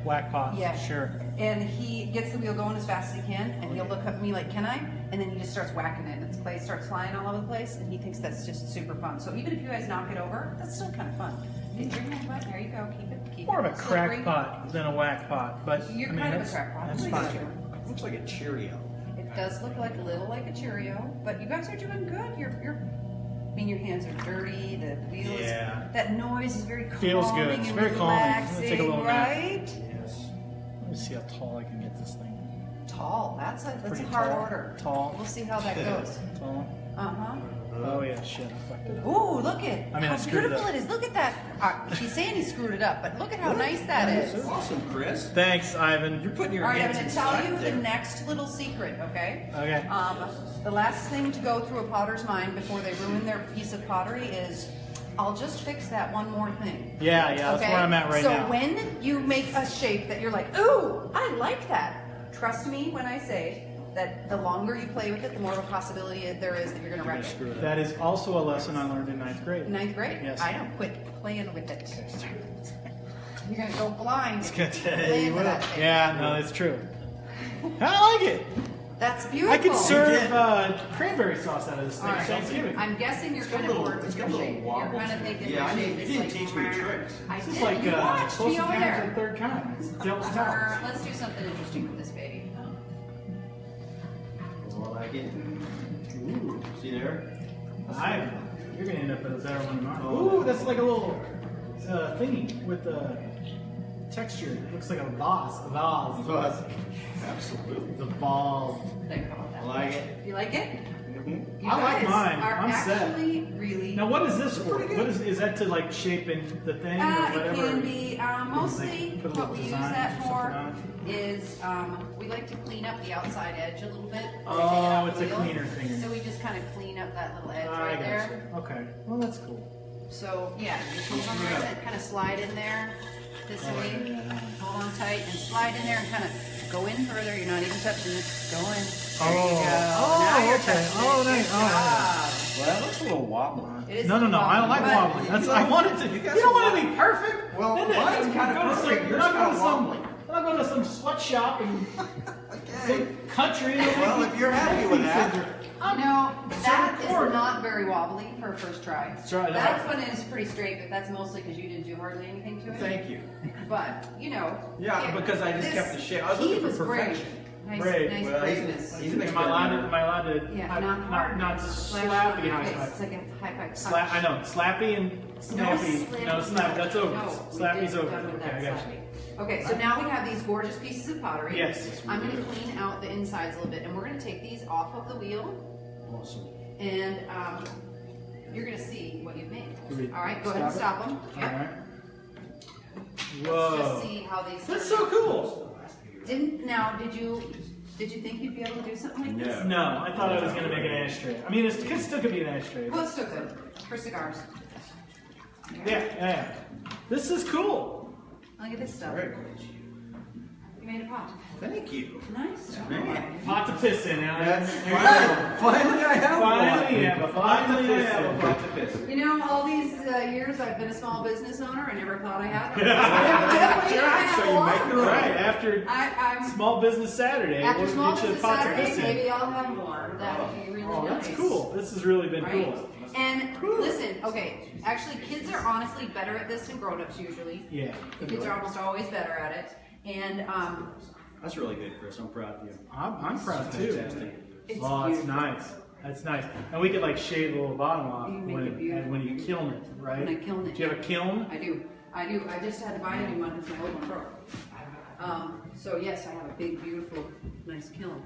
Whack pots. Yeah. Sure. And he gets the wheel going as fast as he can, and he'll look up at me like, "Can I?" And then he just starts whacking it, and the clay starts flying all over the place, and he thinks that's just super fun. So even if you guys knock it over, that's still kind of fun. Get your hand wet. There you go. Keep More of it a slippery. crack pot than a whack pot, but You're I mean, kind of a that's, crack pot. That's Please fine. do. Looks like a Cheerio. It does look like a little like a Cheerio, but you guys are doing good. I mean, your hands are dirty. The wheel Yeah. is. That noise is very calming. Feels good. It's and very calming. I'm gonna relaxing, take a little nap. right? Yes. Let me see how tall I can get this thing. Tall. That's a Pretty hard tall. order. Tall. We'll see how that goes. Tall. Uh huh. Oh yeah, shit, I fucked it up. Ooh, look at I mean, I how screwed it beautiful up. it is. Look at that. He's saying he screwed it up, but look at how nice that is. That's awesome, Chris. Thanks, Ivan. You're putting your All right, I'm hands going to tell inside you there. the next little secret, okay? Okay. The last thing to go through a potter's mind before they ruin their piece of pottery is, I'll just fix that one more thing. Yeah, that's Okay? where I'm at right so now. when you make a shape that you're like, ooh, I like that. Trust me when I say that the longer you play with it, the more of a possibility there is that you're going to wreck it. That is also a lesson I learned in 9th grade. Ninth grade? Yes. I don't quit playing with it. You're going to go blind. good. playing with that thing. Yeah, no, it's true. I like it. That's beautiful. I could serve cranberry sauce out of this thing. All right. Thanksgiving. I'm guessing you're kind of bored with your shape. You're kind of thinking Yeah, my shape you is didn't like, teach me the tricks. I This did. is like You watched close me to over the there. third kind. It's devil's towels. Let's do something interesting with this baby. Oh, I like it. Ooh, see there? You're gonna end up with a better one than mine. Ooh, that's like a little thingy with the texture. It looks like a vase. A vase. Absolutely. It's a vase. There, how about that? I like it. You like it? You I like guys mine. Are I'm set. actually really. Now, what is this for? What is that to like shape in the thing or It whatever? can be mostly Put a little what we use design that or for something is we like to clean up the outside edge a little bit. Oh, it's a Wheel. cleaner thing. So we just kind of clean up that little edge I right got there. you. Okay. Well, that's cool. So yeah, you come over and kind of slide in there this way. yeah. Hold on tight and slide in there and kind of go in further. You're not even touching it. Go in. There Oh. you go. Oh, Now you're okay. touching Oh, it. nice. Good Oh, job. Well, that looks a little wobbly. It is No. I don't like but- wobbly. That's I wanted to. You don't want to be perfect. Well, Then mine's you kind of go to some- perfect. You're Yours not going kind to of some. wobbly. You're not going to some sweatshop and some country. Well, if you're happy with that. You know, that is Sure. not very wobbly for a first try. Try it That out. one is pretty straight, but that's mostly because you didn't do hardly anything to it. Thank you. But, you know. Yeah, because I just kept the shape. I was looking for He was brave. perfection. Nice, Brave. nice Well, braveness. he's an Am I allowed to? Yeah, high- not hard. Not Slash slappy on your high face. five. It's like a high five. Slap. I know. Slappy and snappy. No, snap. That's over. No, Slappy's we did over. done with Okay, that I got slappy. you. Okay, so now we have these gorgeous pieces of pottery. Yes. I'm going to clean out the insides a little bit, and we're going to take these off of the wheel, Awesome. and you're going to see what you've made. Do we All right, go ahead and stop stop them. All Yep. right. Let's Whoa. just see how these. That's turn so out. cool. Did you think you'd be able to do something like this? No, I thought I was going to make an ashtray. I mean, it still could be an ashtray. Well, it's still good for cigars. Yeah. This is cool. Look at this stuff. Very cool. You made a pot. Thank you. Nice job. Man. Pot to piss in. That's There you go. finally I have Finally, one. yeah, finally I have a pot to piss. You know, all these years I've been a small business owner, I never thought I had one. That's I right, have so a you lot make of the them. Right, after I'm Small Business Saturday, after we'll small get you a business pot to Saturday, piss in. maybe I'll have more. That would be really Oh, nice. that's cool. This has really been Right? cool. And listen, okay, actually kids are honestly better at this than grown-ups usually. Yeah. Kids are almost always better at it. And That's really good, Chris. I'm proud of you. I'm proud too. Fantastic. it's Oh, that's beautiful. nice. That's nice. And we could like shave the little bottom off You make when it beautiful. when you kiln it, right? When I kiln it. Do you have a kiln? I do. I just had to buy a new one because my old one broke. So yes, I have a big, beautiful, nice kiln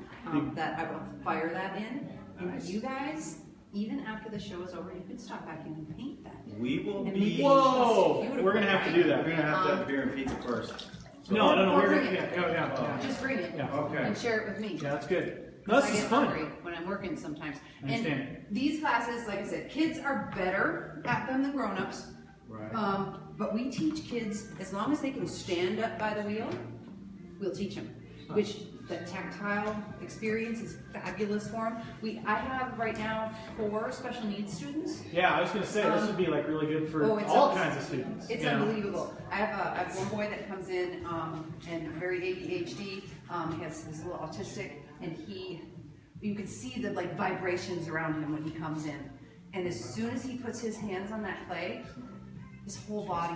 that I will fire that in. And you guys, even after the show is over, you can stop back in and paint that. We will And be. make it Whoa! beautiful, We're gonna have to do that. We're gonna have to have beer and pizza first. So- No, Or we're bring gonna, it. yeah. Just bring it Yeah. Okay. and share it with me. Yeah, that's good. No, this I is get fun. hungry when I'm working sometimes. I understand. And these classes, like I said, kids are better at them than grown-ups. Right. But we teach kids, as long as they can stand up by the wheel, we'll teach them. Which the tactile experience is fabulous for them. I have right now 4 special needs students. Yeah, I was gonna say this would be like really good for it's all awesome. kinds of students. It's you know? unbelievable. I have one boy that comes in and very ADHD. He's a little autistic, and you can see the like vibrations around him when he comes in. And as soon as he puts his hands on that clay, his whole body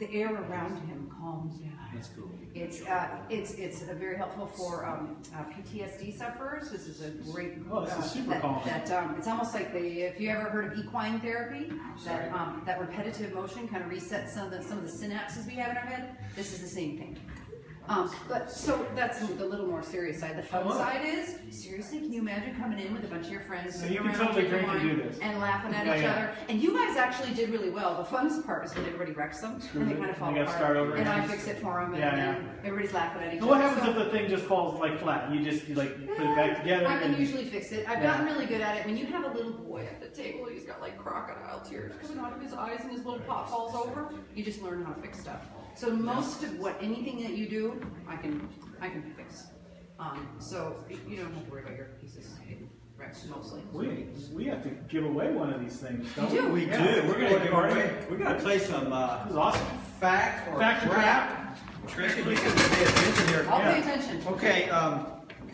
the air around him calms down. That's cool. It's very helpful for PTSD sufferers. This is a great. Oh, this is super calming. It's almost like if you ever heard of equine therapy, that repetitive motion kind of resets some of the synapses we have in our head. This is the same thing. But so that's the little more serious side. The fun side is, seriously, can you imagine coming in with a bunch of your friends So you sitting can around totally drinking drink and wine do this. and laughing at Yeah, each yeah. other? And you guys actually did really well. The funnest part is when everybody wrecks them and they kind of fall You gotta apart. start over and I again. fix it for them, and Yeah, then everybody's laughing at each So what other. happens So- if the thing just falls like flat? You like put it back together. I can and usually fix it. I've Yeah. gotten really good at it. When you have a little boy at the table, he's got like crocodile tears coming out of his eyes and his little pot falls over, you just learn how to fix stuff. So most of anything that you do, I can fix. So you don't have to worry about your pieces getting wrecked mostly. we have to give away one of these things. Don't You do. We Yeah. do. We're gonna give Party. away. We're gonna play some This is awesome. fact or Fact or crap. Trisha, you can pay attention here. I'll pay Yeah. attention. Okay,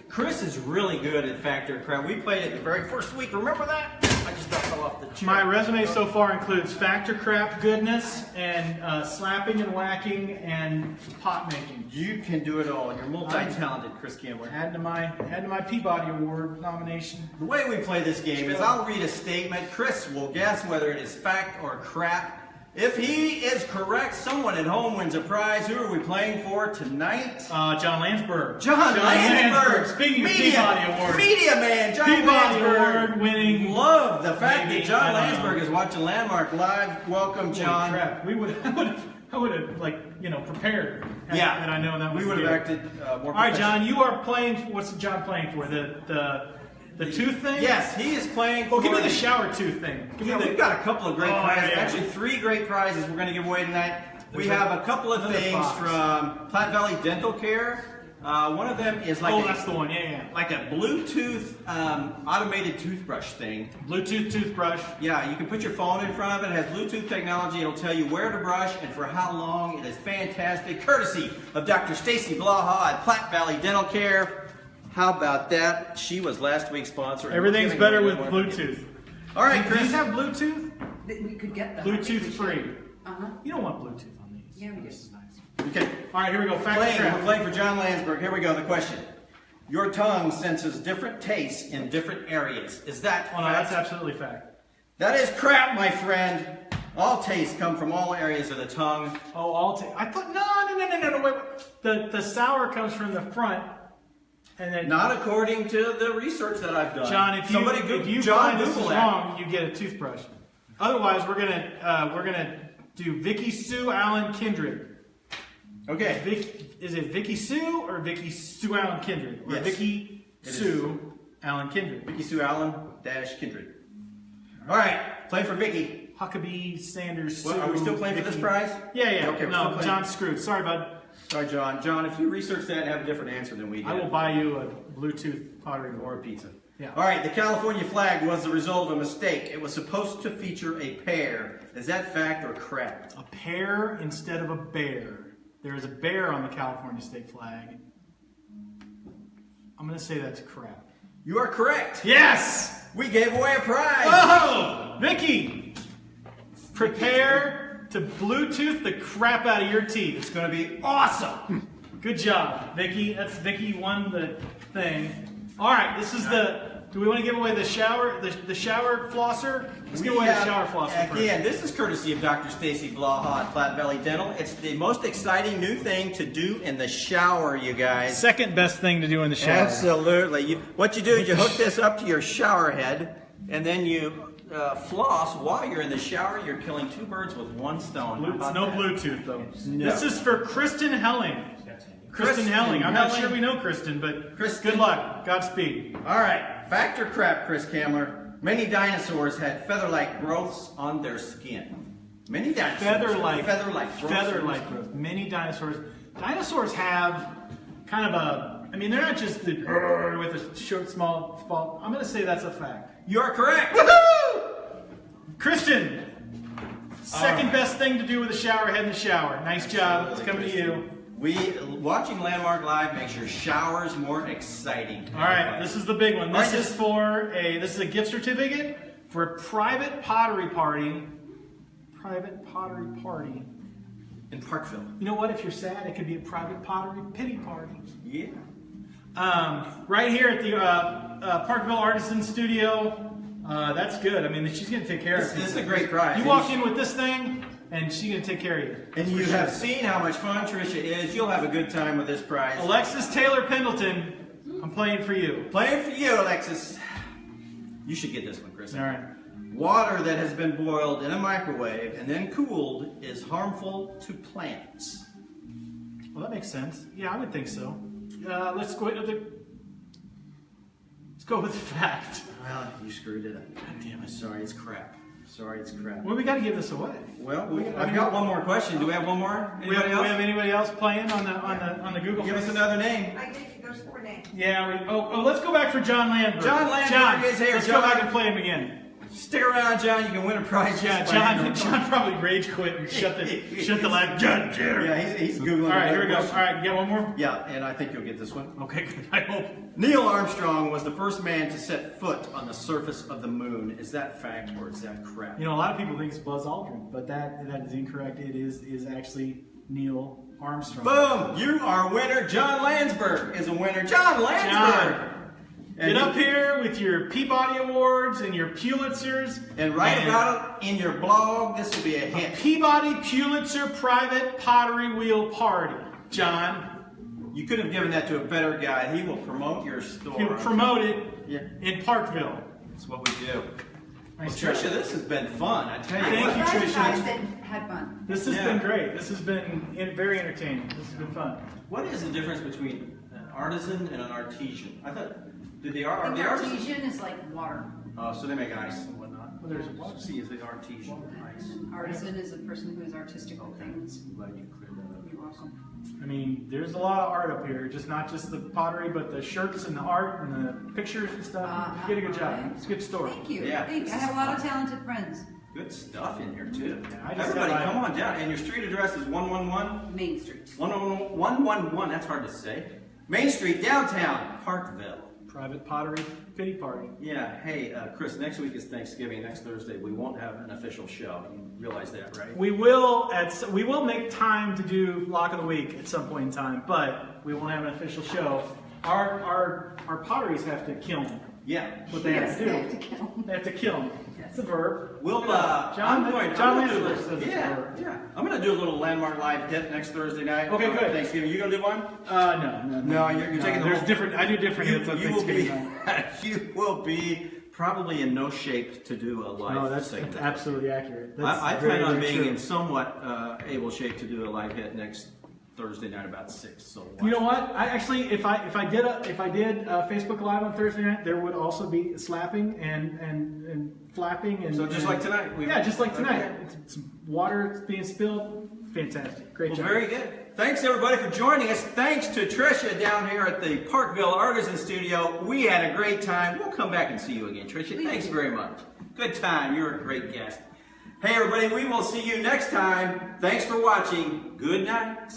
Chris is really good at fact or crap. We played it the very first week. Remember that? I just about fell off the chair. My resume so far includes factor crap goodness and slapping and whacking and pot making. You can do it all. You're multi-talented, Chris Gambler. Add to my Peabody Award nomination. The way we play this game is I'll read a statement. Chris will guess whether it is fact or crap. If he is correct, someone at home wins a prize. Who are we playing for tonight? John Landsberg. John Landsberg. Speaking of Peabody Award. Media man, John Peabody Landsberg. Award winning. Love the fact Maybe, that John I don't know. Landsberg is watching Landmark Live. Welcome, Holy John. crap. I would have prepared. Had I known that was we would have the- acted more. All right, professional. John, you are playing. What's John playing for? The tooth thing? Yes, he is playing. Well, give for me the shower tooth thing. Give Yeah, me the. we've got a couple of great Oh, prizes. yeah. Actually, 3 great prizes we're going to give away tonight. We There's have a couple of another things box. from Platte Valley Dental Care. One of them is like that's the one. Yeah. like a Bluetooth automated toothbrush thing. Bluetooth toothbrush. Yeah, you can put your phone in front of it. It has Bluetooth technology. It'll tell you where to brush and for how long. It is fantastic, courtesy of Dr. Stacy Blaha at Platte Valley Dental Care. How about that? She was last week's sponsor. Everything's better with Bluetooth. All right, Do Chris. these have Bluetooth? We could get them. Bluetooth free. You don't want Bluetooth on these. Yeah, we do. This is nice. Okay. All right, here we go. Fact or We're crap. playing for John Landsberg. Here we go. The question. Your tongue senses different tastes in different areas. Is that Oh, no, fact? that's absolutely fact. That is crap, my friend. All tastes come from all areas of the tongue. Oh, I thought, no, wait. The sour comes from the front, and then... Not according to the research that I've done. John, if you find this is wrong, you get a toothbrush. Otherwise, we're gonna do Vicky Sue Allen Kindred. Okay. Is it Vicky Sue or Vicky Sue Allen Kindred? Or Yes. Vicky Sue Allen Kindred. Vicky Sue Allen - Kindred. All right. Play for Vicky. Huckabee Sanders. Well, are we still playing for this prize? Yeah. Okay, we're still No, playing. John's screwed. Sorry, bud. Sorry, John. John, if you research that and have a different answer than we did. I will buy you a Bluetooth pottery Or a board. pizza. Yeah. All right. The California flag was the result of a mistake. It was supposed to feature a pear. Is that fact or crap? A pear instead of a bear. There is a bear on the California state flag. I'm going to say that's crap. You are correct. Yes! We gave away a prize. Oh! Vicky! Prepare to Bluetooth the crap out of your teeth. It's going to be awesome. Good job, Vicky. That's Vicky won the thing. All right, this is the... Do we want to give away the shower, the shower flosser? Let's give away the shower flosser first. Again, this is courtesy of Dr. Stacy Blaha at Platte Valley Dental. It's the most exciting new thing to do in the shower, you guys. Second best thing to do in the shower. Absolutely. What you do is you hook this up to your shower head, and then you floss while you're in the shower. You're killing two birds with one stone. How about No that? Bluetooth, though. No. This is for Kristen Helling. Kristen Helling. I'm not sure we know Kristen, but good luck. Godspeed. All right. Fact or crap, Chris Kamler? Many dinosaurs had feather-like growths on their skin. Many dinosaurs. Feather-like growths. Feather-like growth. Many dinosaurs. Dinosaurs have kind of a... I mean, they're not just the with a short, small fall. I'm going to say that's a fact. You are correct. Woohoo! Kristen, second best thing to do with a shower head in the shower. Nice job. It's coming to you. Watching Landmark Live makes your showers more exciting. All right, this is the big one. This is a gift certificate for a private pottery party. Private pottery party. In Parkville. You know what? If you're sad, it could be a private pottery pity party. Yeah. Right here at the Parkville Artisans studio. That's good. I mean, she's going to take care of it. This is a great prize. You walk in with this thing, and she's going to take care of you. And you have seen how much fun Tricia is. You'll have a good time with this prize. Alexis Taylor Pendleton, I'm playing for you. Playing for you, Alexis. You should get this one, Chris. All right. Water that has been boiled in a microwave and then cooled is harmful to plants. Well, that makes sense. Yeah, I would think so. Let's go with fact. Well, you screwed it up. God damn it. Sorry, it's crap. Sorry, it's crap. Well, we got to give this away. Well, I've got one more question. Do we have one more? Anybody else? We have anybody else playing on the Google? Give us another name. I think there's 4 names. Yeah. Let's go back for John Landberg. John Landberg is here. Let's John. go back and play him again. Stick around, John. You can win a prize. Yeah, John probably rage quit and shut the live. John. Yeah, he's googling. All right, here we go. question. All right, you got one more? Yeah, and I think you'll get this one. Okay, good. I hope. Neil Armstrong was the first man to set foot on the surface of the moon. Is that fact or is that crap? You know, a lot of people think it's Buzz Aldrin, but that is incorrect. It is actually Neil Armstrong. Boom! You are a winner. John Landsberg is a winner. John Landsberg! Get up here with your Peabody Awards and your Pulitzers. And write about it in your blog. This will be a hit. Peabody Pulitzer Private Pottery Wheel Party. John. You could have given that to a better guy. He will promote your store. He'll promote it in Parkville. That's what we do. Nice Well, Tricia, this has been fun. I tell you. Thank you, Glad Tricia. guys had fun. This has been great. This has been very entertaining. This has been fun. What is the difference between an artisan and an artesian? I thought, I think artesian is like water. Oh, so they make ice and whatnot. Well, there's a water. See, is the artesian ice? Artisan is a person who is artistical things. I'm glad you cleared that up. You're welcome. I mean, there's a lot of art up here. Not just the pottery, but the shirts and the art and the pictures and stuff. You did a good job. It's a good store. Thank you. Yeah. Thank you. I have a lot of talented friends. Good stuff in here too. I just Everybody, got come on down. And your street address is 111? Main Street. 111, that's hard to say. Main Street, downtown, Parkville. Private pottery pity party. Yeah, hey, Chris, next week is Thanksgiving. Next Thursday, we won't have an official show. You realize that, right? We will make time to do Lock of the Week at some point in time, but we won't have an official show. Our potteries have to kiln. Yeah. What they have to do. They have to kiln. They have to kiln. It's a verb. We'll, John Lansler says it's a verb. Yeah. I'm going to do a little landmark live hit next Thursday night. Okay, good. Thanksgiving. You going to do one? No, you're taking the there's whole- different. I do different hits on You will be, Thanksgiving. you will be probably in no shape to do a live No, that's segment. absolutely accurate. That's I very, plan on very being true. in somewhat able shape to do a live hit next Thursday night about 6. So You know what? I actually, if I did Facebook Live on Thursday night, there would also be slapping and flapping and So just like tonight. just like tonight. Okay. It's water being spilled. Fantastic. Great job. Very good. Thanks everybody for joining us. Thanks to Tricia down here at the Parkville Artisans studio. We had a great time. We'll come back and see you again, Tricia. Thanks very much. Good time. You're a great guest. Hey everybody, we will see you next time. Thanks for watching. Good night.